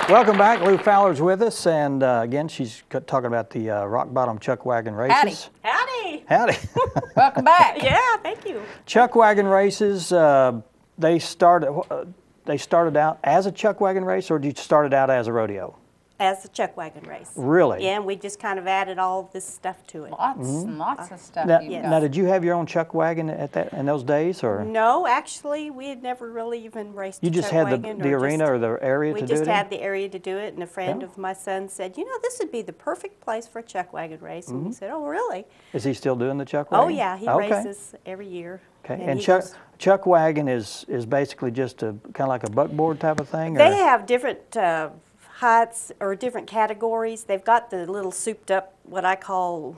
Welcome back. Lou Fowler's with us, and again, she's talking about the Rock Bottom Chuck Wagon races. Howdy. Howdy. Welcome back. Yeah, thank you. Chuck Wagon races. They started out as a Chuck Wagon race, or did you start it out as a rodeo? As the Chuck Wagon race. Really? Yeah, and we just kind of added all this stuff to it. Lots and lots of stuff Now, you've Yes. got. now, did you have your own Chuck Wagon in those days, or No, actually, we had never really even raced you a just Chuck had Wagon the arena or the area we to do just it in? had the area to do it, and a friend Yeah. of my son said, you know, this would be the perfect place for a Chuck Wagon race. And we said, oh, really? Is he still doing the Chuck Wagon? Oh, yeah, he Okay. races every year. Okay, he and goes- Chuck Wagon is basically just a kind of like a buckboard type of thing? They or? have different heights or different categories. They've got the little souped up, what I call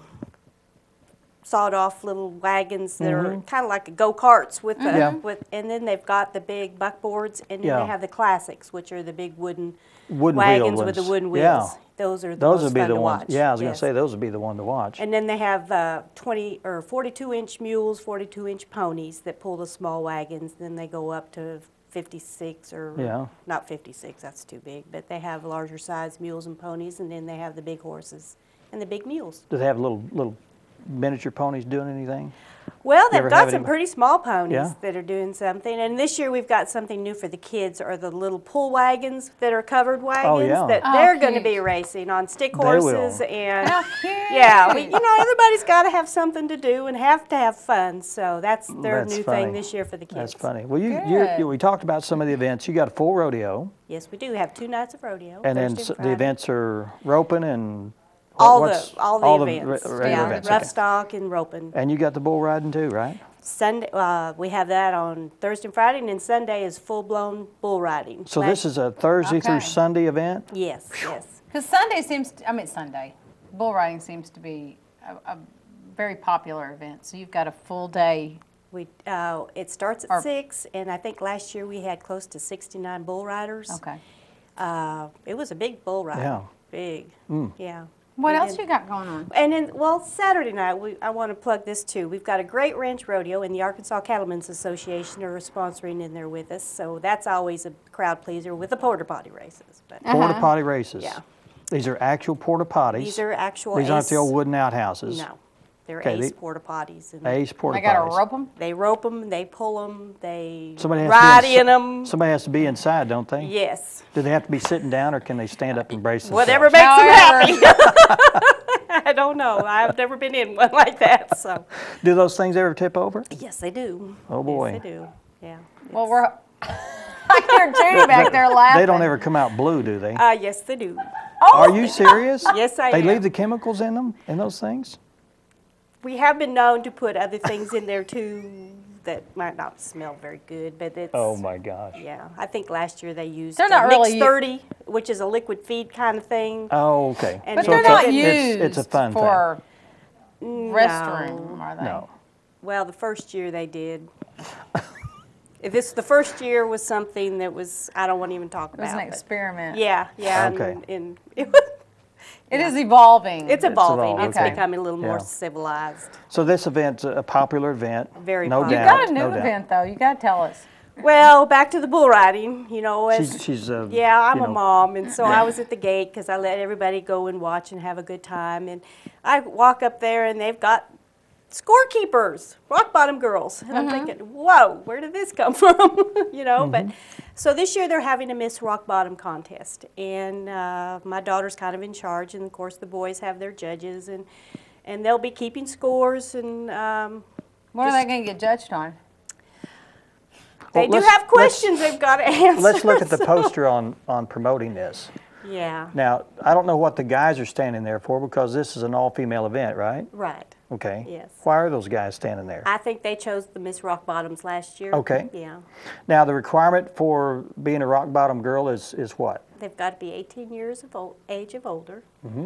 sawed off little wagons that are kind of like go-karts with the, Yeah. and then they've got the big buckboards, and then Yeah. they have the classics, which are the big wooden Wooden wagons wheeled with the ones. wooden Yeah. wheels. Those are the Those most would be fun the to ones. watch. Yeah, I was going to Yes. say those would be the one to watch. And then they have 20 or 42-inch mules, 42-inch ponies that pull the small wagons. Then they go up to 56 or Yeah. not 56, that's too big, but they have larger size mules and ponies, and then they have the big horses and the big mules. Do they have little miniature ponies doing anything? Well, You they've ever got have some any- pretty small ponies Yeah. that are doing something. And this year we've got something new for the kids, are the little pull wagons that are covered wagons yeah. that Oh, they're going to cute. be racing on stick They will. horses. And How cute. yeah, you know, everybody's got to have something to do and have to have fun. So that's their That's new funny. thing this year for the kids. That's funny. Well, Good. we talked about some of the events. You got a full rodeo, Yes, we do have 2 nights of rodeo. and then Thursday and the Friday. events are roping and all what's- the events. regular Yeah, events. rough okay. stock and roping. And you got the bull riding too, right? Sunday, we have that on Thursday and Friday, and then Sunday is full-blown bull riding. So this is a Thursday through Okay. Sunday event. Yes, yes. Because Sunday, bull riding seems to be a very popular event. So you've got a full day. It starts Or- at 6, and I think last year we had close to 69 bull riders. Okay. It was a big bull ride. Yeah. Big. Yeah. What And else then- you got going on? And then, well, Saturday night, I want to plug this too. We've got a great ranch rodeo, and the Arkansas Cattlemen's Association are sponsoring in there with us. So that's always a crowd pleaser with the porta potty races. But Porta potty races. Yeah. These are actual porta potties. these are actual These aren't the Ace- old wooden outhouses. No, they're Okay, Ace the- porta potties. And Ace porta I got to potties. rope them. they rope them, they pull them, they Somebody has ride to be in them. Somebody has to be inside, don't they? Yes. Do they have to be sitting down, or can they stand up and brace themselves? Whatever makes them However. happy. I don't know. I've never been in one like that. So Do those things ever tip over? yes, they do. Oh, boy. Yes, they do. Yeah. Well, we're. I hear Judy back there laughing. They don't ever come out blue, do they? Yes, they do. Are you serious? Yes, I They am. leave the chemicals in them, in those things? We have been known to put other things in there too that might not smell very good, but it's. Oh my gosh. Yeah, I think last year they used They're not Mix really 30, which is a liquid feed kind of thing. Oh, okay. And But So they're it's a- not it's- used it's a fun thing. for No. restroom, are they? No. Well, the first year they did. The first year was something that was, I don't want to even talk It was about. an but- experiment. Yeah, yeah. Okay. And it was, It is evolving. it's evolving. evolving, It's okay. becoming a little more Yeah. civilized. So this event's a popular event. Very no popular. You doubt. got a new no doubt. event though. You got to tell us. Well, back to the bull riding, you know. As, She's yeah, I'm you a know, mom, and so I was at the gate because I let everybody go and watch and have a good time. And I walk up there, and they've got scorekeepers, rock bottom girls. And I'm thinking, whoa, where did this come from? You know, but so this year they're having a Miss Rock Bottom contest. And my daughter's kind of in charge, and of course the boys have their judges, and they'll be keeping scores. And What are they going to get judged on? they Well, do have questions they've got to answer. Let's look at the so- poster on promoting this. Yeah, Now, I don't know what the guys are standing there for, because this is an all-female event, right? right. Okay. Yes. Why are those guys standing there? I think they chose the Miss Rock Bottoms last year. Okay. Yeah. Now, the requirement for being a rock bottom girl is what? They've got to be 18 years of age of older. Mm-hmm.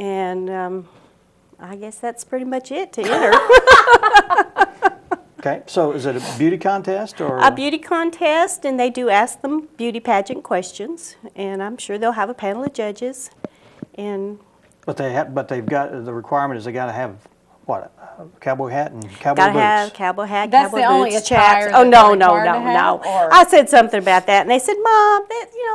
And I guess that's pretty much it to enter. Okay, so is it a beauty contest or? A beauty contest, and they do ask them beauty pageant questions, and I'm sure they'll have a panel of judges. And But they've got, the requirement is they got to have what, cowboy hat and cowboy Gotta boots? have cowboy hat, That's cowboy the only boots, attire chaps. Oh that no, they're no, required no, to have, no. or- I said something about that, and they said, "Mom,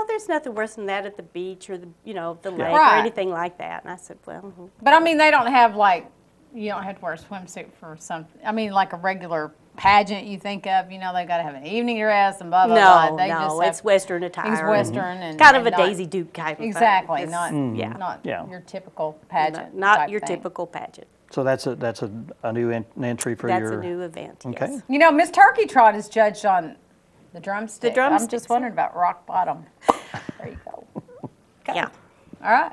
there's nothing worse than that at the beach or the the lake or Right. anything like that." And I said, "Well, But I mean, they don't have like, you don't have to wear a swimsuit for something. I mean, like a regular pageant you think of, they got to have an evening dress and blah, blah, blah. no, They no, just it's have Western attire. It's Western and kind of and a not- Daisy Duke kind of thing. Exactly, It's- not Yeah. your typical pageant. not type your thing. typical pageant. So that's a new entry for That's your. a new event. Okay. Yes. Miss Turkey Trot is judged on the drumstick. I'm drumsticks, just wondering about rock bottom. There you go. Yeah. All right.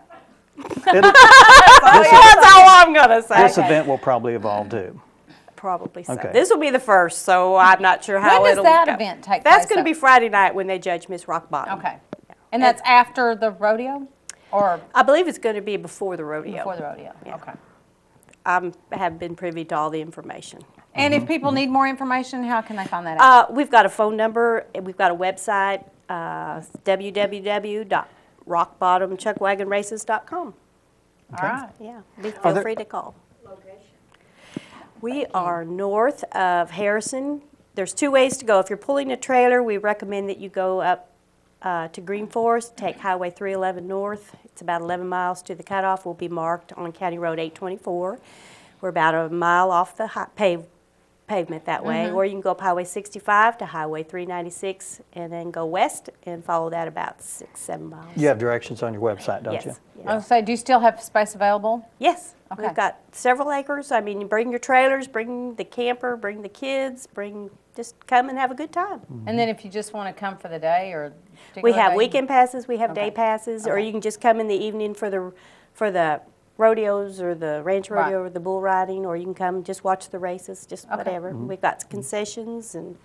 That's all I'm gonna say. This event will probably evolve too. Probably so. Okay. This will be the first, so I'm not sure how When does it'll that go. event take That's place, going to though? be Friday night when they judge Miss Rock Bottom. Okay. And that's after the rodeo or I believe it's going to be before the rodeo. before the rodeo? Yeah. Okay. I haven't been privy to all the information. And if people need more information, how can they find that out? We've got a phone number. And we've got a website, www.rockbottomchuckwagonraces.com. All right. Yeah, feel free to call. We are north of Harrison. There's two ways to go. If you're pulling a trailer, we recommend that you go up to Green Forest, take Highway 311 north. It's about 11 miles to the cutoff. Will be marked on County Road 824. We're about a mile off the pavement that way. Or you can go up Highway 65 to Highway 396 and then go west and follow that about 6-7 miles. You have directions on your website, don't Yes. you? yes. I was gonna say, do you still have space available? Yes, Okay. we've got several acres. I mean, you bring your trailers, bring the camper, bring the kids, just come and have a good time. And then if you just want to come for the day or We particular have day? weekend passes, we have day Okay. passes, or Okay. you can just come in the evening for the rodeos or the ranch rodeo Right. or the bull riding, or you can come just watch the races, just Okay. whatever. We've got concessions and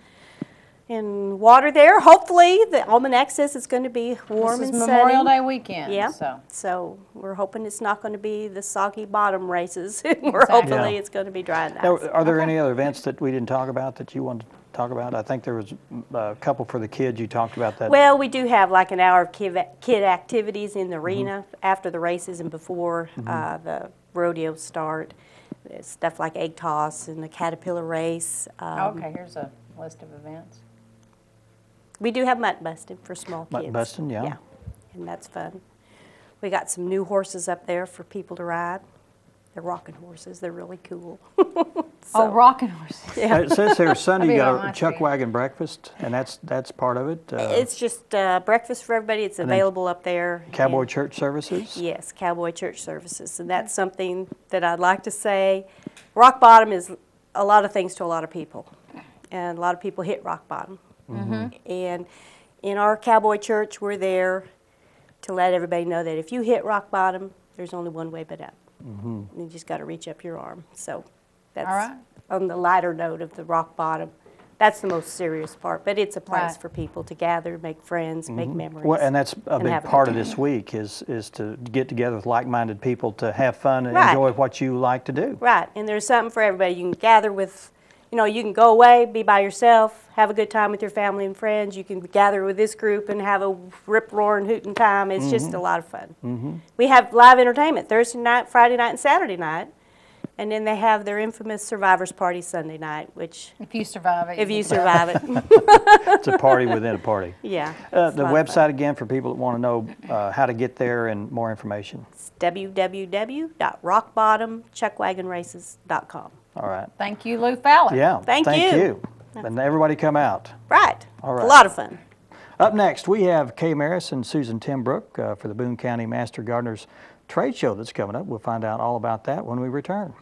water there. Hopefully, the almanac says it's going to be warm This and is sunny. Memorial Day weekend. Yeah. So we're hoping it's not going to be the soggy bottom races. We're hopefully Yeah. it's going to be dry and nice. Now, are there any other events that we didn't talk about that you wanted to talk about? I think there was a couple for the kids you talked about that. Well, we do have like an hour of kid activities in the arena after the races and before the rodeos start. There's stuff like egg toss and the caterpillar race. okay, here's a list of events. We do have mutton busting for small kids. Mutton busting, yeah. Yeah, and that's fun. We got some new horses up there for people to ride. They're rocking horses. They're really cool. Oh, rocking horses. It says here Sunday you That'd be on got my a chuck street. wagon breakfast, and that's part of it. It's just breakfast for everybody. It's then available up there. Cowboy and- church services. Yes, Cowboy Church Services. And that's something that I'd like to say. Rock bottom is a lot of things to a lot of people. And a lot of people hit rock bottom. And in our Cowboy Church, we're there to let everybody know that if you hit rock bottom, there's only one way but up. You just got to reach up your arm. So that's All right. on the lighter note of the rock bottom. That's the most serious part. But it's a place Right. for people to gather, make friends, make memories. Well, and that's a and big have a part good of this week is to get together with like-minded people to have fun and Right. enjoy what you like to do. Right, and there's something for everybody. You can gather with, you can go away, be by yourself, have a good time with your family and friends. You can gather with this group and have a rip-roaring, hooting time. It's just a lot of fun. We have live entertainment Thursday night, Friday night, and Saturday night. And then they have their infamous Survivors Party Sunday night, which, If you survive it. if you can- survive it, It's a party within a party. yeah. The it's a lot of fun. website again for people that want to know how to get there and more information. It's www.rockbottomchuckwagonraces.com. All right. Thank you, Lou Fallon. Oh, Yeah. Thank you. And everybody come out. Right. All It's right. a lot of fun. Up next, we have Kay Maris and Susan Timbrook for the Boone County Master Gardeners Trade Show that's coming up. We'll find out all about that when we return.